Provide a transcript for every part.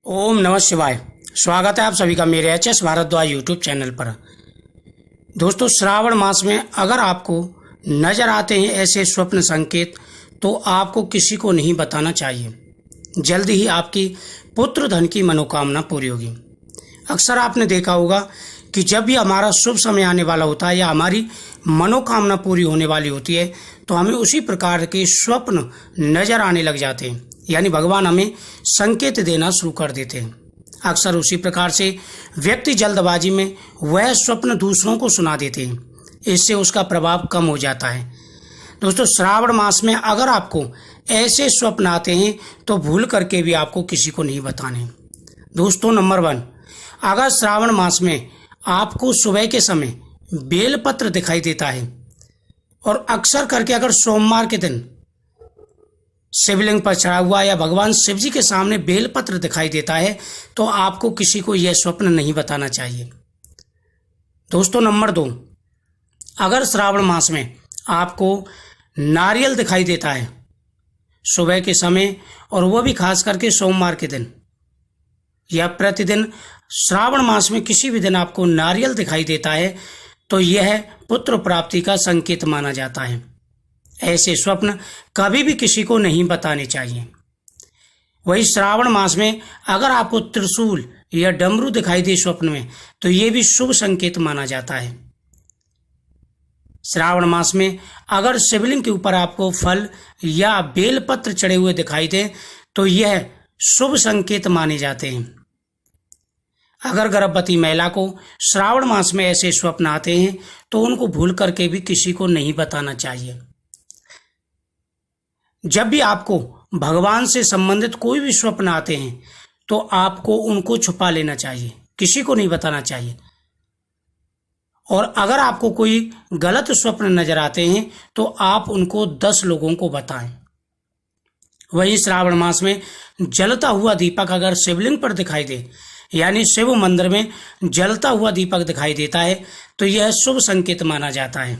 ओम नमः शिवाय। स्वागत है आप सभी का मेरे एचएस भारद्वाज यूट्यूब चैनल पर। दोस्तों, श्रावण मास में अगर आपको नजर आते हैं ऐसे स्वप्न संकेत तो आपको किसी को नहीं बताना चाहिए। जल्द ही आपकी पुत्र धन की मनोकामना पूरी होगी। अक्सर आपने देखा होगा कि जब भी हमारा शुभ समय आने वाला होता है या हमारी मनोकामना पूरी होने वाली होती है तो हमें उसी प्रकार के स्वप्न नजर आने लग जाते हैं, यानी भगवान हमें संकेत देना शुरू कर देते हैं। अक्सर उसी प्रकार से व्यक्ति जल्दबाजी में वह स्वप्न दूसरों को सुना देते हैं, इससे उसका प्रभाव कम हो जाता है। दोस्तों, श्रावण मास में अगर आपको ऐसे स्वप्न आते हैं तो भूल करके भी आपको किसी को नहीं बताने। दोस्तों, नंबर 1, अगर श्रावण मास में आपको सुबह के समय बेलपत्र दिखाई देता है और अक्सर करके अगर सोमवार के दिन शिवलिंग पर चढ़ा हुआ या भगवान शिव जी के सामने बेलपत्र दिखाई देता है तो आपको किसी को यह स्वप्न नहीं बताना चाहिए। दोस्तों, नंबर 2, अगर श्रावण मास में आपको नारियल दिखाई देता है सुबह के समय और वो भी खास करके सोमवार के दिन या प्रतिदिन श्रावण मास में किसी भी दिन आपको नारियल दिखाई देता है तो यह पुत्र प्राप्ति का संकेत माना जाता है। ऐसे स्वप्न कभी भी किसी को नहीं बताने चाहिए। वही श्रावण मास में अगर आपको त्रिशूल या डमरू दिखाई दे स्वप्न में तो यह भी शुभ संकेत माना जाता है। श्रावण मास में अगर शिवलिंग के ऊपर आपको फल या बेलपत्र चढ़े हुए दिखाई दे तो यह शुभ संकेत माने जाते हैं। अगर गर्भवती महिला को श्रावण मास में ऐसे स्वप्न आते हैं तो उनको भूल करके भी किसी को नहीं बताना चाहिए। जब भी आपको भगवान से संबंधित कोई भी स्वप्न आते हैं तो आपको उनको छुपा लेना चाहिए, किसी को नहीं बताना चाहिए। और अगर आपको कोई गलत स्वप्न नजर आते हैं तो आप उनको 10 लोगों को बताएं। वही श्रावण मास में जलता हुआ दीपक अगर शिवलिंग पर दिखाई दे, यानी शिव मंदिर में जलता हुआ दीपक दिखाई देता है तो यह शुभ संकेत माना जाता है।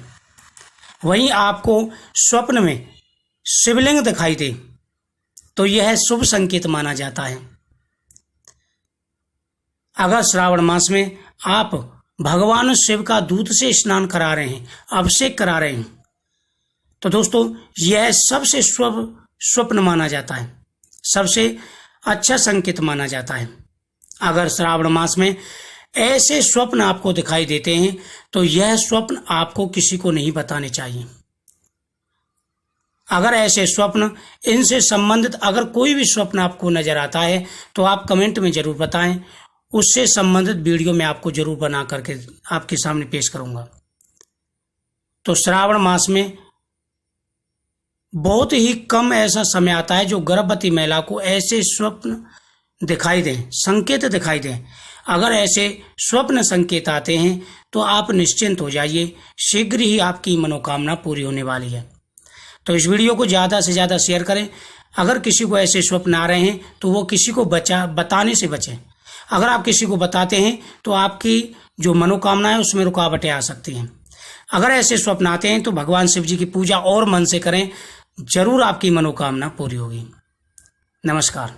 वहीं आपको स्वप्न में शिवलिंग दिखाई दे तो यह शुभ संकेत माना जाता है। अगर श्रावण मास में आप भगवान शिव का दूध से स्नान करा रहे हैं, अभिषेक करा रहे हैं, तो दोस्तों यह सबसे शुभ स्वप्न माना जाता है, सबसे अच्छा संकेत माना जाता है। अगर श्रावण मास में ऐसे स्वप्न आपको दिखाई देते हैं तो यह स्वप्न आपको किसी को नहीं बताने चाहिए। अगर ऐसे स्वप्न, इनसे संबंधित अगर कोई भी स्वप्न आपको नजर आता है तो आप कमेंट में जरूर बताएं, उससे संबंधित वीडियो मैं आपको जरूर बना करके आपके सामने पेश करूंगा। तो श्रावण मास में बहुत ही कम ऐसा समय आता है जो गर्भवती महिला को ऐसे स्वप्न दिखाई दें, संकेत दिखाई दें। अगर ऐसे स्वप्न संकेत आते हैं तो आप निश्चिंत हो जाइए, शीघ्र ही आपकी मनोकामना पूरी होने वाली है। तो इस वीडियो को ज़्यादा से ज़्यादा शेयर करें। अगर किसी को ऐसे स्वप्न आ रहे हैं तो वो किसी को बताने से बचें। अगर आप किसी को बताते हैं तो आपकी जो मनोकामना है उसमें रुकावटें आ सकती हैं। अगर ऐसे स्वप्न आते हैं तो भगवान शिव जी की पूजा और मन से करें, जरूर आपकी मनोकामना पूरी होगी। नमस्कार।